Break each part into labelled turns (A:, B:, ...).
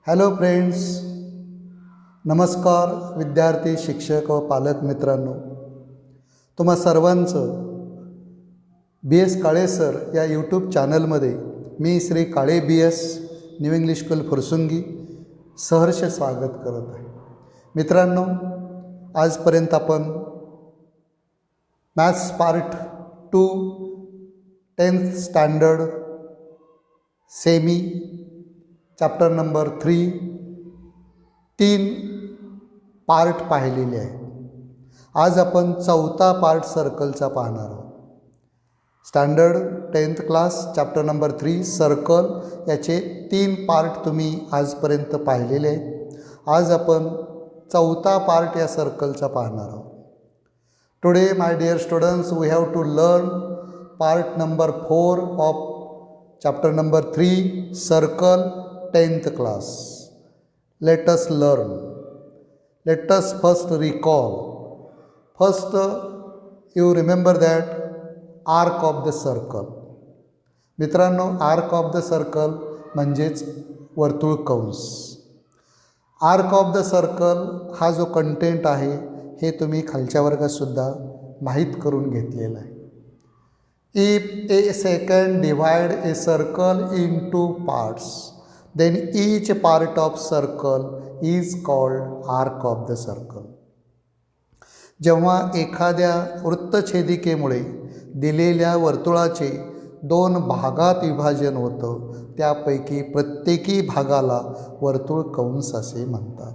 A: Hello friends, नमस्कार विद्यार्थी, शिक्षक व पालक मित्रांनो. तुम्हा सर्वांचं बी एस काळे सर या यूट्यूब चॅनलमध्ये मी Shri Kale B S new English school Fursungi सहर्ष स्वागत करत आहे. मित्रांनो, आजपर्यंत आपण maths part 2 10th standard semi chapter number 3 3 part पाहिलेले आहे. आज आपण चौथा पार्ट सर्कलचा पाहणार आहोत. Standard 10th class chapter number 3 circle याचे 3 पार्ट तुम्ही आजपर्यंत पाहिलेले आहेत. आज आपण चौथा पार्ट या सर्कलचा पाहणार आहोत. Today my dear students, we have to learn part number 4 of chapter number 3 circle 10th class. Let us learn. Let us first recall. First, you remember that arc of the circle. मित्रांनो, arc of the circle म्हणजेच वर्तुळ कंस. Arc of the circle हा जो content आहे हे तुम्ही खालच्या वर्गातसुद्धा माहीत करून घेतलेला आहे. If a second divide a circle into parts, then each part of circle is called arc of the circle. जेव्हा एखाद्या वृत्तछेदिकेमुळे दिलेल्या वर्तुळाचे 2 भागात विभाजन होतं, त्यापैकी प्रत्येकी भागाला वर्तुळ कंस असे म्हणतात.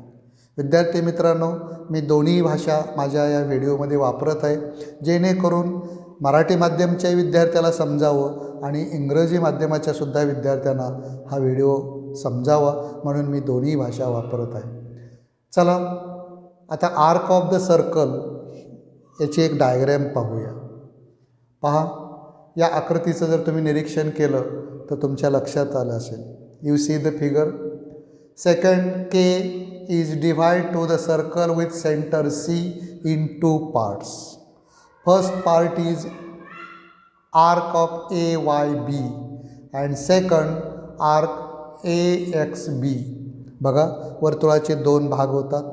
A: विद्यार्थी मित्रांनो, मी दोन्ही भाषा माझ्या या व्हिडिओमध्ये वापरत आहे, जेणेकरून मराठी माध्यमाच्या विद्यार्थ्याला समजावं आणि इंग्रजी माध्यमाच्यासुद्धा विद्यार्थ्यांना हा व्हिडिओ समजावा, म्हणून मी दोन्ही भाषा वापरत आहे. चला आता आर्क ऑफ द सर्कल याची एक डायग्रॅम पाहूया. पहा, या आकृतीचं जर तुम्ही निरीक्षण केलं तर तुमच्या लक्षात आलं असेल. You see the figure. Secant k is divide to the circle with centre C in 2 parts. First part is arc of AYB and second arc AXB. बघा, वर्तुळाचे 2 भाग होतात.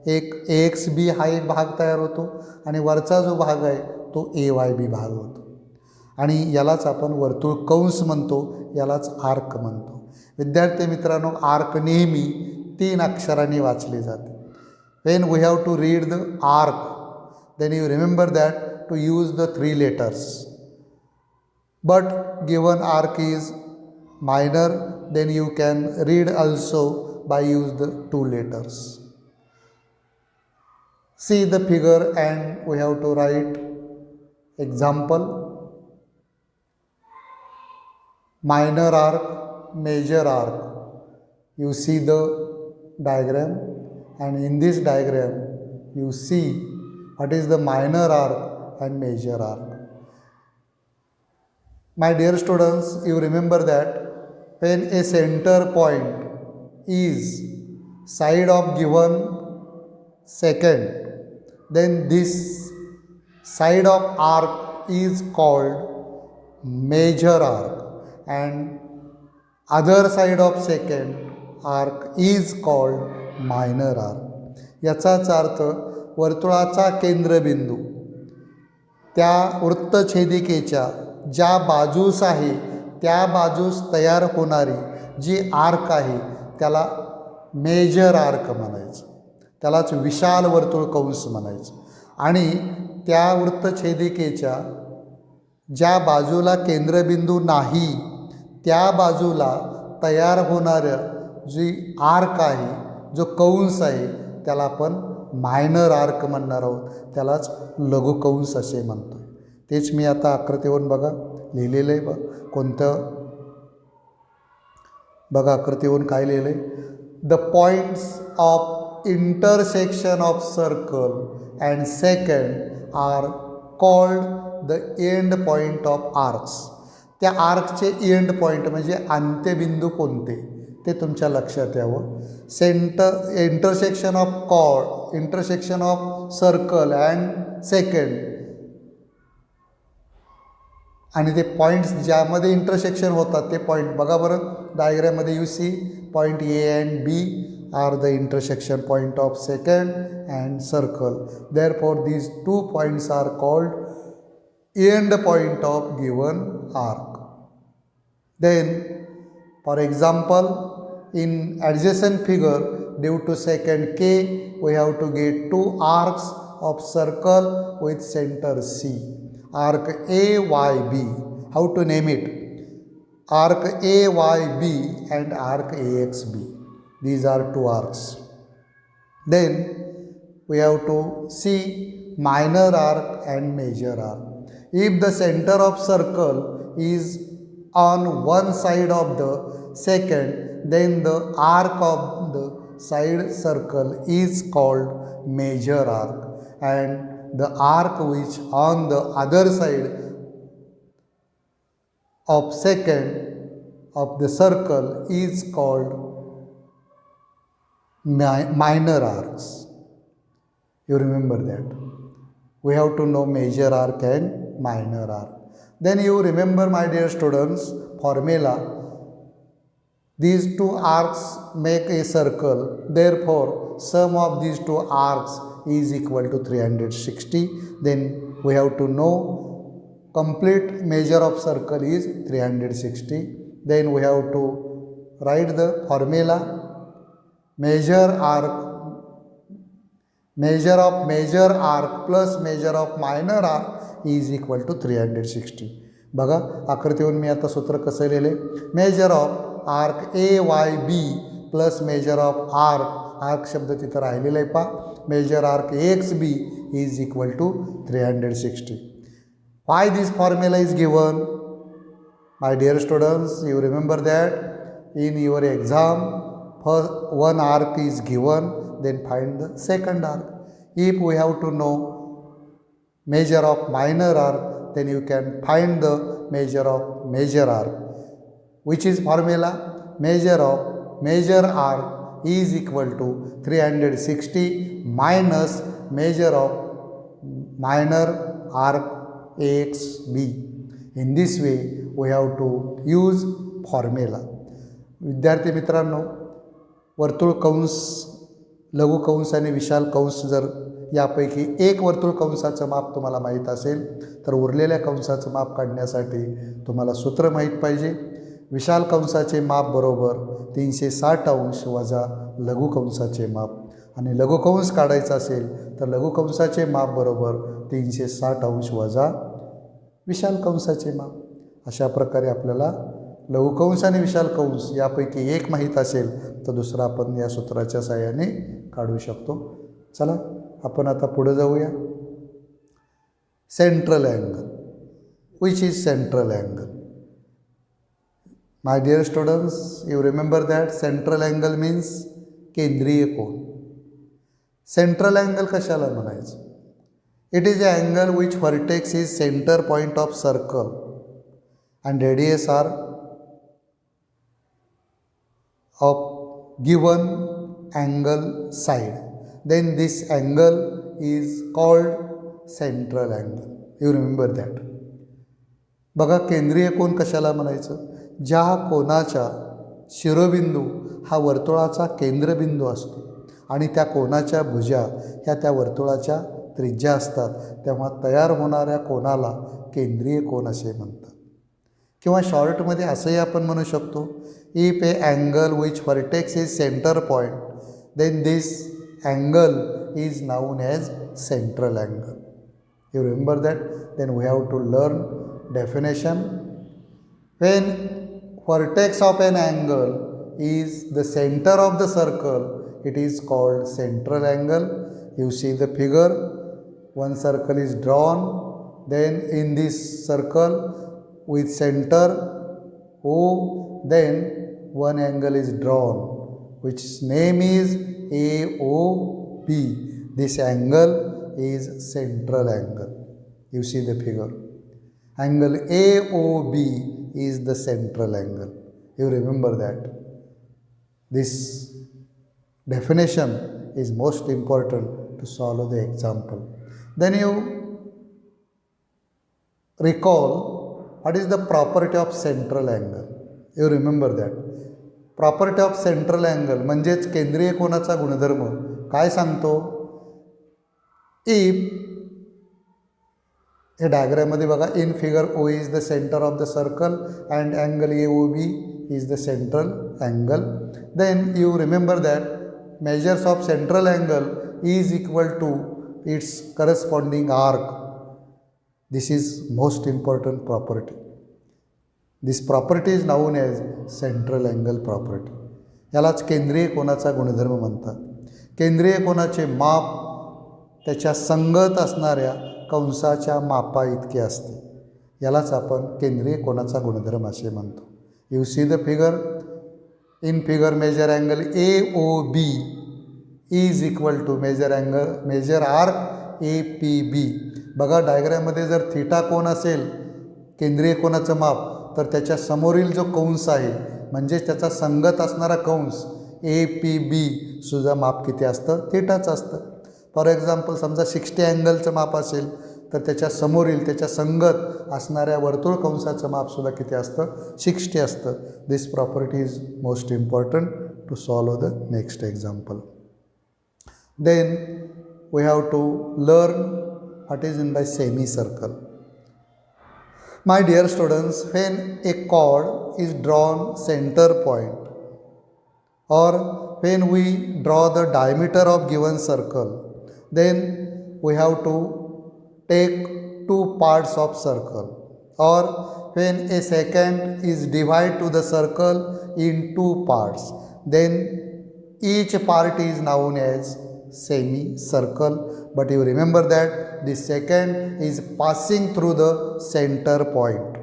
A: एक AXB हा एक भाग तयार होतो आणि वरचा जो भाग आहे तो AYB भाग होतो आणि यालाच आपण वर्तुळ कंस म्हणतो, यालाच आर्क म्हणतो. विद्यार्थी मित्रांनो, आर्क नेहमी 3 अक्षरांनी वाचले जाते. When we have to read the arc, then you remember that to use the 3 letters. But given arc is minor, then you can read also by use the 2 letters. See the figure and we have to write example. Minor arc, major arc. You see the diagram, and in this diagram you see what is the minor arc and major arc. My dear students, you remember that when a center point is side of given second, then this side of arc is called major arc and other side of second arc is called minor arc. याचाच अर्थ वर्तुळाचा केंद्रबिंदू त्या वृत्तछेदिकेच्या ज्या बाजूस आहे त्या बाजूस तयार होणारी जी आर्क आहे त्याला मेजर आर्क म्हणायचं, त्यालाच विशाल वर्तुळ कंस म्हणायचं. आणि त्या वृत्तछेदिकेच्या ज्या बाजूला केंद्रबिंदू नाही त्या बाजूला तयार होणारं जी आर्क आहे, जो कंस आहे, त्याला आपण मायनर आर्क म्हणणार आहोत, त्यालाच लघुकंस असे म्हणतो. तेच मी आता आकृतीवरून बघा लिहिलेलं आहे. कोणतं बघा, आकृतीवरून काय लिहिलं आहे. The points of intersection of circle and secant are called the end point of arcs. त्या आर्कचे एंड पॉईंट म्हणजे अंत्यबिंदू कोणते ते तुमच्या लक्षात यावं. Intersection of circle and second, आणि ते पॉईंट्स ज्यामध्ये इंटरसेक्शन होतात ते पॉईंट बघा बरं डायग्राममध्ये. You see point A and B are the intersection point of second and circle. Therefore, these 2 points are called end point of given arc. Then, for example, in adjacent figure, due to secant K, we have to get 2 arcs of circle with center C. Arc AYB. How to name it? Arc AYB and arc AXB. These are 2 arcs. Then we have to see minor arc and major arc. If the center of circle is on one side of the secant, then the arc of the side circle is called major arc, and the arc which on the other side of secant of the circle is called minor arcs. You remember that. We have to know major arc and minor arc. Then you remember, my dear students, formula. These 2 arcs make a circle. Therefore, sum of these 2 arcs is equal to 360. Then we have to know complete measure of circle is 360. Then we have to write the formula. Measure of major arc plus measure of minor arc is equal to 360. बघा, आकृतीवरून मी आता सूत्र कसं लिहिले? Measure of arc AYB plus measure of arc शब्द तिथं राहिलेला आहे पा. Measure arc AXB is equal to 360. Why this formula is given? My dear students, you remember that in your exam, first one arc is given, then find the second arc. If we have to know measure of minor arc, then you can find the measure of major arc. Which is formula? Measure of major arc is equal to 360 minus measure of minor arc AXB. In this way, we have to use formula. विद्यार्थी मित्रांनो, वर्तुळ कंस, लघु कंस आणि विशाल कंस जर यापैकी एक वर्तुळ कंसाचं माप तुम्हाला माहीत असेल तर उरलेल्या कंसाचं माप काढण्यासाठी तुम्हाला सूत्र माहीत पाहिजे. विशाल कंसाचे माप बरोबर 360 अंश वजा लघु कंसाचे माप, आणि लघु कंस काढायचा असेल तर लघु कंसाचे माप बरोबर 360 अंश वजा विशाल कंसाचे माप. अशा प्रकारे आपल्याला लघु कंस आणि विशाल कंस यापैकी एक माहीत असेल तर दुसरा आपण या सूत्राच्या सहाय्याने काढू शकतो. चला आपण आता पुढे जाऊया. Central angle. Which is central angle? My dear students, you remember that central angle means केंद्रीय कोन. सेंट्रल अँगल कशाला म्हणायचं? It is a angle which vertex is centre point of circle and radius are of given angle side, then this angle is called central angle. You remember that. बघा, केंद्रीय कोन कशाला म्हणायचं? ज्या कोनाचा शिरोबिंदू हा वर्तुळाचा केंद्रबिंदू असतो आणि त्या कोनाच्या भुजा ह्या त्या वर्तुळाच्या त्रिज्या असतात, तेव्हा तयार होणाऱ्या कोनाला केंद्रीय कोन असे म्हणतात. किंवा शॉर्टमध्ये असंही आपण म्हणू शकतो, if A angle which vertex is centre point, then this angle is known as central angle. You remember that? Then we have to learn definition. When vertex of an angle is the center of the circle, it is called central angle. You see the figure, one circle is drawn, then in this circle with center O, then one angle is drawn, which name is AOB. This angle is central angle. You see the figure. Angle AOB is the central angle. You remember that. This definition is most important to solve the example. Then you recall what is the property of central angle. You remember that. Property of central angle म्हणजेच केंद्रीय कोनाचा गुणधर्म काय सांगतो? If हे डायग्राममध्ये बघा, in figure O is the centre of the circle and angle A O B is the central angle. Then you remember that measures of central angle is equal to its corresponding arc. This is most important property. This property is known as central angle property. यालाच केंद्रीय कोनाचा गुणधर्म म्हणतात. केंद्रीय कोनाचे माप त्याच्या संगत असणाऱ्या कंसाच्या मापा इतके असते. यालाच आपण केंद्रीय कोनाचा गुणधर्म असे म्हणतो. You see the figure. In figure, measure angle AOB is equal to measure arc APB. बघा डायग्राममध्ये जर थीटा कोन असेल केंद्रीय कोनाचं माप, तर त्याच्या समोरील जो कंस आहे म्हणजेच त्याचा संगत असणारा कंस APB सुद्धा माप किती असतं? थीटाचं असतं. फॉर एक्झाम्पल समजा 60 अँगलचं माप असेल तर त्याच्या समोरील त्याच्या संगत असणाऱ्या वर्तुळ कंसाचं मापसुद्धा किती असतं? 60 असतं. This property is most important to solve the next example. Then we have to learn what is in by semicircle. My dear students, when a chord is drawn center point or when we draw the diameter of given circle, then we have to take two parts of circle, or when a secant is divided to the circle in two parts, then each part is known as semicircle. But you remember that the secant is passing through the center point.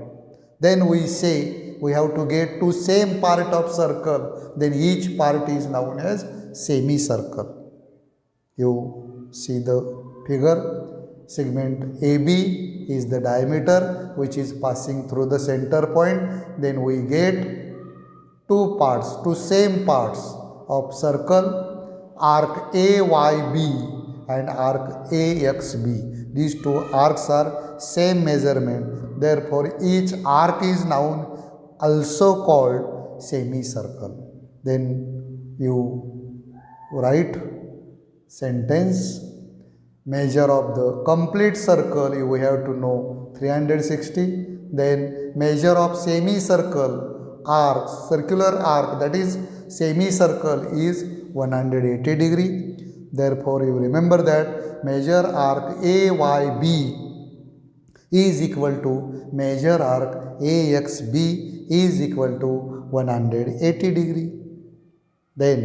A: Then we say we have to get to same part of circle, then each part is known as semicircle. You see the figure. Segment AB is the diameter which is passing through the center point. Then we get two same parts of circle, arc AYB and arc AXB. These two arcs are same measurement. Therefore, each arc is known also called semicircle. Then you write sentence. Measure of the complete circle you have to know 360. Then measure of semicircle arc, circular arc, that is semicircle, is 180 degree. Therefore you remember that measure arc AYB is equal to measure arc AXB is equal to 180 degree. Then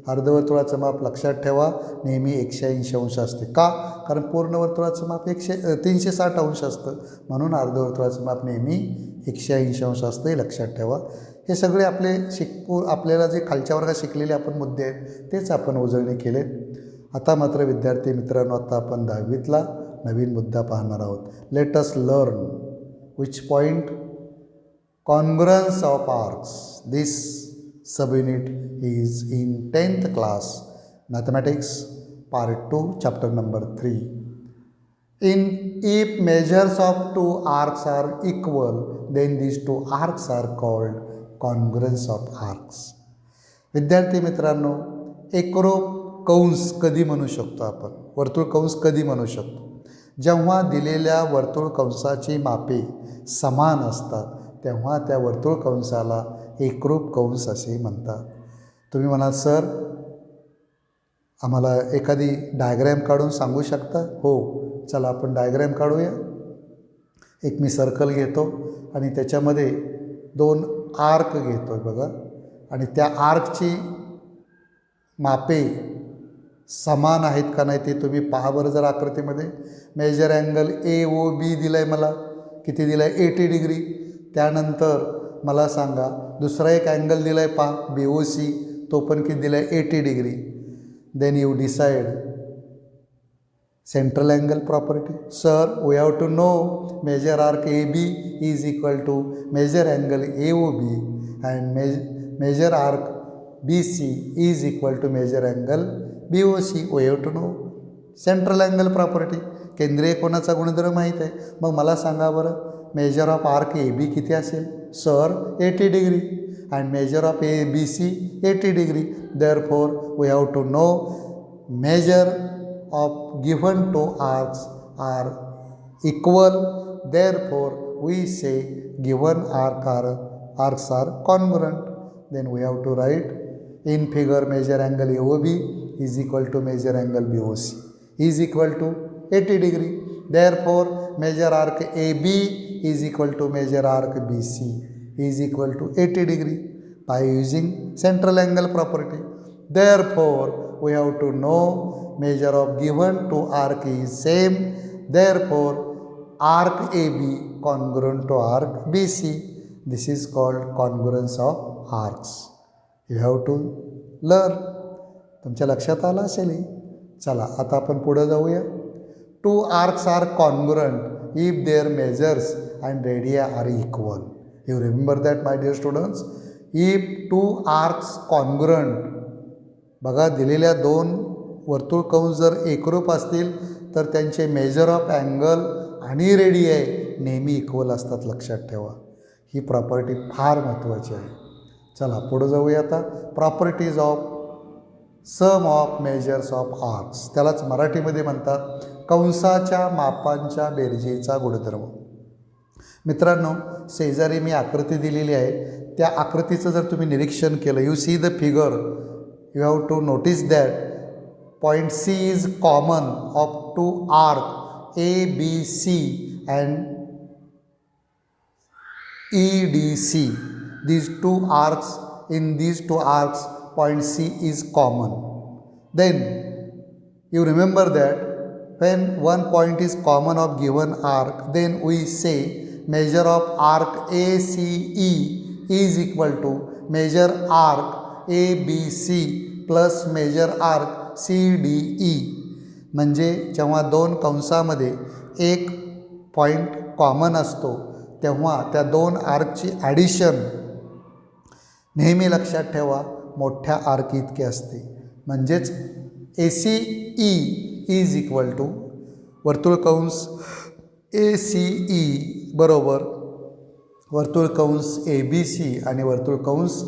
A: अर्धवर्तुळाचं माप लक्षात ठेवा नेहमी 180 अंश असते. का? कारण पूर्ण वर्तुळाचं माप 360 अंश असतं, म्हणून अर्धवर्तुळाचं माप नेहमी 180 अंश असतं. हे लक्षात ठेवा. हे सगळे आपले आपल्याला जे खालच्या वर्गात शिकलेले आपण मुद्दे आहेत तेच आपण उजळणी केलेत. आता मात्र विद्यार्थी मित्रांनो, आता आपण 10वीतला नवीन मुद्दा पाहणार आहोत. Let us learn which point congruence of arcs. This subunit is in 10th class mathematics part 2 chapter number 3. If measures of two arcs are equal, then these two arcs are called congruence of arcs. विद्यार्थी मित्रांनो, एकरूप कंस कधी म्हणू शकतो आपण? वर्तुळ कंस कधी म्हणू शकतो? जेव्हा दिलेल्या वर्तुळ कंसाची मापे समान असतात तेव्हा त्या वर्तुळ कंसाला एकरूप कंस असे म्हणतात. तुम्ही म्हणाल सर आम्हाला एखादी डायग्रॅम काढून सांगू शकता? हो, चला आपण डायग्रॅम काढूया. एक मी सर्कल घेतो आणि त्याच्यामध्ये 2 आर्क घेतो बघा, आणि त्या आर्कची मापे समान आहेत का नाही ते तुम्ही पहा बरं जर आकृतीमध्ये. मेजर अँगल AOB दिलं आहे मला, किती दिलं आहे? 80 डिग्री. त्यानंतर मला सांगा दुसरा एक अँगल दिला आहे पहा BOC, तो पण किती दिला आहे? 80 degree. Then you decide central angle property. Sir we have to know measure arc AB is equal to measure angle AOB and measure arc BC is equal to measure angle BOC. We have to know central angle property. केंद्रीय कोनाचा गुणधर्म माहीत आहे. मग मला सांगा बरं major of arc AB किती असेल? Sir 80 degree. and measure of ABC 80 degree. Therefore, we have to know measure of given two arcs are equal. Therefore, we say given arcs are congruent. Then we have to write in figure measure angle AOB is equal to measure angle BOC is equal to 80 degree. Therefore, measure arc AB is equal to measure arc BC is equal to 80 degree by using central angle property. Therefore, we have to know measure of given two arc is same. Therefore, arc AB congruent to arc BC. This is called congruence of arcs. You have to learn. तुमच्या लक्षात आलं असेल. चला आता आपण पुढे जाऊया. Two arcs are congruent if their measures and radii are equal. You remember that, my dear students? If two arcs congruent, बघा दिलेल्या दोन वर्तुळ कंस जर एकरूप असतील तर त्यांचे मेजर ऑफ अँगल आणि रेडियाई नेहमी इक्वल असतात. लक्षात ठेवा, ही प्रॉपर्टी फार महत्त्वाची आहे. चला पुढे जाऊया आता. Properties of sum of measures of arcs, त्यालाच मराठीमध्ये म्हणतात कंसाच्या मापांच्या बेरजेचा गुणधर्म. मित्रांनो, शेजारी मी आकृती दिलेली आहे. त्या आकृतीचं जर तुम्ही निरीक्षण केलं, you see the figure, you have to notice that point C is common of two arc ABC and EDC. These two arcs, in these two arcs point C is common. Then you remember that when one point is common of given arc, then we say measure of arc ACE is equal to measure arc ABC plus measure arc CDE. म्हणजे जेव्हा दोन कंसामध्ये एक point common असतो तेव्हा त्या दोन आर्कची addition नेहमी लक्षात ठेवा मोठ्या आर्क इतके असते. म्हणजेच ACE इज इक्वल टू वर्तुळ कंस ACE बरोबर वर्तुळ कंस ABC आणि वर्तुळ कंस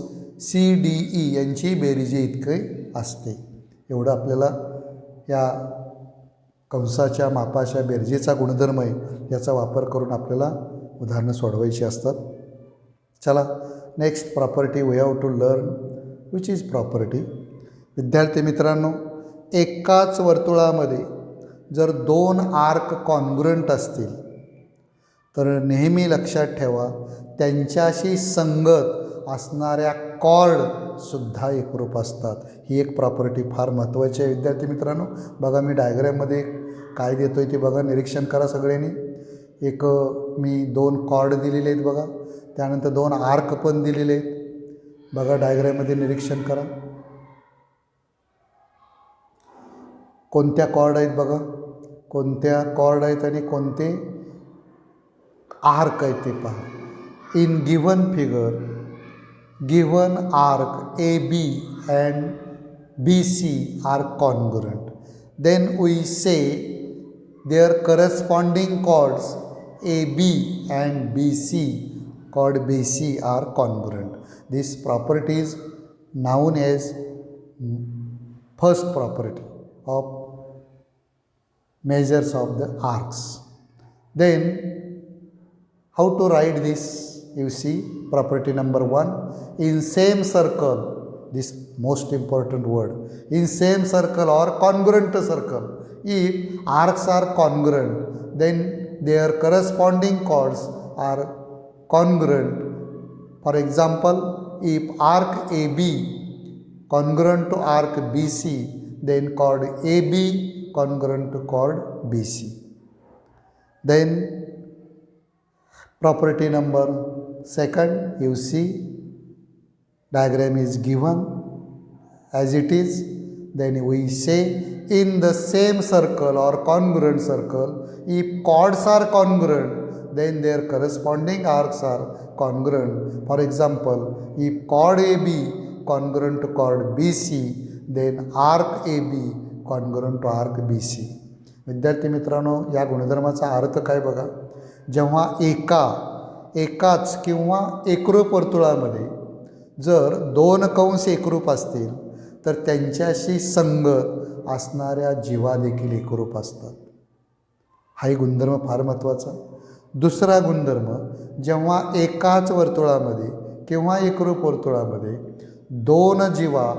A: CDE यांची बेरीजी इतके असते. एवढं आपल्याला या कंसाच्या मापाच्या बेरजेचा गुणधर्म आहे, याचा वापर करून आपल्याला उदाहरणं सोडवायची असतात. चला next property we have to learn which is property. विद्यार्थी मित्रांनो, एकाच वर्तुळामध्ये जर दोन आर्क कॉन्ग्रुएंट असतील तर नेहमी लक्षात ठेवा त्यांच्याशी संगत असणाऱ्या कॉर्डसुद्धा एकरूप असतात. ही एक प्रॉपर्टी फार महत्त्वाची आहे विद्यार्थी मित्रांनो. बघा मी डायग्रॅममध्ये काय देतो आहे ते बघा, निरीक्षण करा सगळ्यांनी. एक मी दोन कॉर्ड दिलेले आहेत बघा, त्यानंतर दोन आर्क पण दिलेले आहेत बघा. डायग्रॅममध्ये निरीक्षण करा कोणत्या कॉर्ड आहेत बघा, कोणत्या कॉर्ड आहेत आणि कोणते आर्क आहेत ते पहा. In given figure given arc AB and BC are congruent, then we say their corresponding chords AB and BC, chord BC are congruent. This property is known as first property of measures of the arcs. Then how to write this? You see property number 1, in same circle, this most important word, in same circle or congruent circle, if arcs are congruent then their corresponding chords are congruent. For example, if arc AB congruent to arc BC, then chord AB congruent to chord BC. Then property number 2, you see diagram is given as it is. Then we say in the same circle or congruent circle, if chords are congruent then their corresponding arcs are congruent. For example, if chord AB congruent to chord BC, then arc AB congruent to arc BC. विद्यार्थी मित्रांनो, या गुणधर्माचा अर्थ काय बघा. जेव्हा एकाच किंवा एकरूप वर्तुळामध्ये जर दोन कंस एकरूप असतील तर त्यांच्याशी संगत असणाऱ्या जीवा देखील एकरूप असतात. हाही गुणधर्म फार महत्त्वाचा. दुसरा गुणधर्म, जेव्हा एकाच वर्तुळामध्ये किंवा एकरूप वर्तुळामध्ये दोन जीवा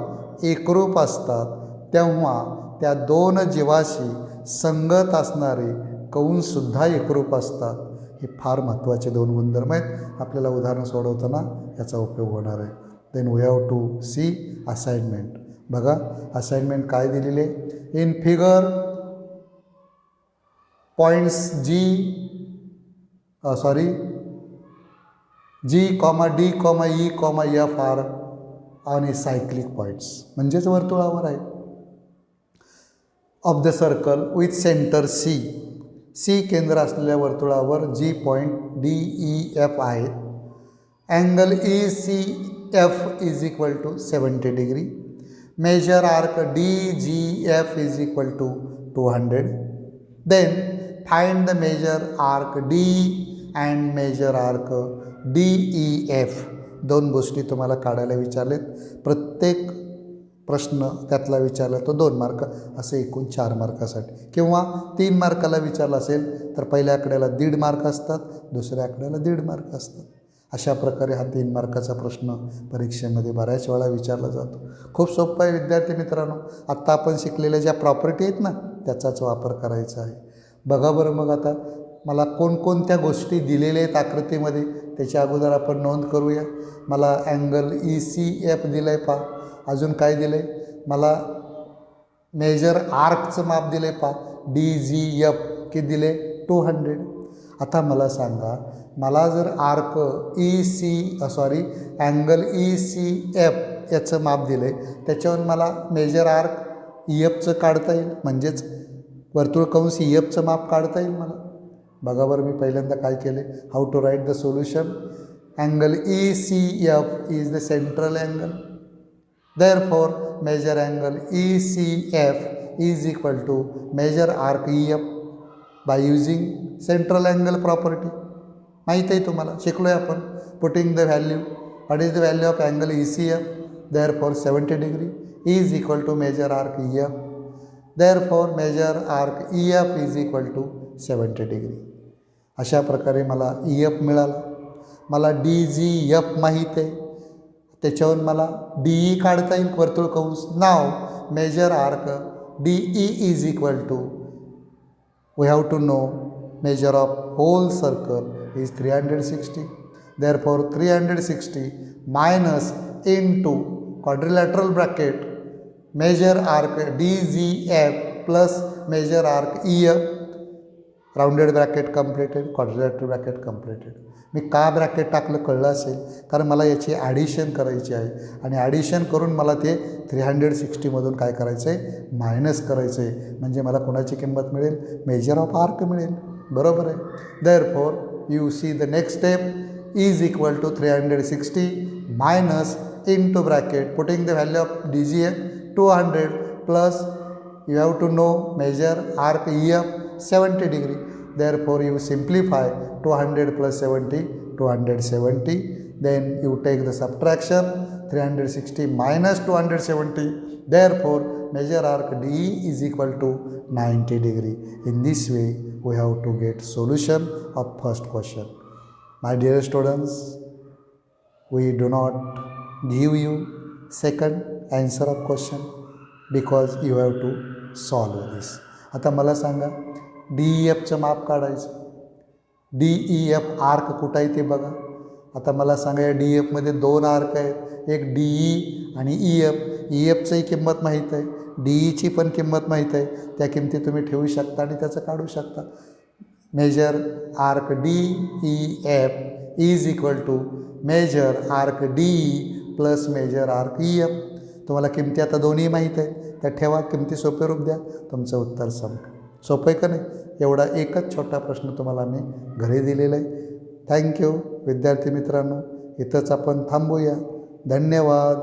A: एकरूप असतात तेव्हा त्या दोन जीवाशी संगत असणारे कंससुद्धा एकरूप असतात. हे फार महत्त्वाचे दोन गुणधर्म आहेत. आपल्याला उदाहरणं सोडवताना याचा उपयोग होणार आहे. Then we have to see assignment. बघा असाइनमेंट काय दिलेले. In figure points G, D, E, F are on a cyclic points, म्हणजेच वर्तुळावर आहे. Of the circle with centre C केंद्र असलेल्या वर्तुळावर G पॉईंट DEF आहेत. Angle ECF is equal to 70 degree. Measure arc DGF is equal to 200. Then find the measure arc D and measure arc DEF. दोन गोष्टी तुम्हाला काढायला विचारलेत. प्रत्येक प्रश्न त्यातला विचारला तो 2 मार्क, असे एकूण 4 मार्कासाठी. किंवा 3 मार्काला विचारला असेल तर पहिल्या आकड्याला 1.5 मार्क असतात, दुसऱ्या आकड्याला 1.5 मार्क असतात. अशा प्रकारे हा 3 मार्काचा प्रश्न परीक्षेमध्ये बऱ्याच वेळा विचारला जातो. खूप सोपं आहे विद्यार्थी मित्रांनो. आत्ता आपण शिकलेल्या ज्या प्रॉपर्टी आहेत ना त्याचाच वापर करायचा आहे. बघा बरं मग आता मला कोणकोणत्या गोष्टी दिलेल्या आहेत आकृतीमध्ये त्याच्या अगोदर आपण नोंद करूया. मला अँगल ECF दिलं आहे पहा. अजून काय दिलं आहे मला, मेजर आर्कचं माप दिलं आहे पहा DGF किती दिले 200. आता मला सांगा, मला जर आर्क अँगल ECF याचं माप दिलं आहे त्याच्यावर मला मेजर आर्क EFचं काढता येईल, म्हणजेच वर्तुळ कंस EFचं माप काढता येईल मला. बघा बरं मी पहिल्यांदा काय केले, how to write the solution. Angle ECF is the central angle. Therefore, measure angle ECF is equal to measure arc EF by using central angle property. माहीत आहे तुम्हाला, शिकलो आहे आपण. Putting the value, what is the value of angle ECF? Therefore, 70 degree is equal to measure arc EF. Therefore, measure arc EF is equal to 70 degree. अशा प्रकारे मला EF मिळाला. मला DGF माहीत आहे, त्याच्यावर मला DE काढता येईल वर्तुळ कंस. नाव measure arc DE is equal to, we have to know measure of whole circle is 360. Therefore 360 minus into quadrilateral bracket measure arc DGF plus measure arc EF, rounded bracket completed, quadrilateral bracket completed. मी का bracket टाकलं कळलं असेल, कारण मला याची addition करायची आहे आणि ॲडिशन करून मला ते 360मधून काय करायचं आहे, मायनस करायचं आहे. म्हणजे मला कोणाची किंमत मिळेल, मेजर ऑफ आर्क मिळेल. बरोबर आहे. Therefore you see the next step is equal to 360 minus into bracket putting the value of DGF 200 plus you have to know measure arc EF 70 degree. Therefore you simplify 200 plus 70, 270. Then you take the subtraction 360 minus 270. Therefore measure arc DE is equal to 90 degree. In this way we have to get solution of first question. My dear students, we do not give you second answer of question because you have to solve this. आता मला सांगा, DEFचं माप काढायचं. DEF arc कुठं आहे ते बघा. आता मला सांगा, या DEFमध्ये 2 आर्क आहेत, एक DE आणि EF. EFचंही किंमत माहीत आहे, DEची पण किंमत माहीत आहे. त्या किमती तुम्ही ठेवू शकता आणि त्याचं काढू शकता. Measure arc DEF is equal to measure arc DE plus measure arc EF. तुम्हाला किमती आता दोन्ही माहीत आहे, त्या ठेवा, किमती सोपे रूप द्या, तुमचं उत्तर संपलं. सोपं आहे का नाही. एवढा एकच छोटा प्रश्न तुम्हाला मी घरी दिलेला आहे. थँक्यू विद्यार्थी मित्रांनो. इथंच आपण थांबूया. धन्यवाद.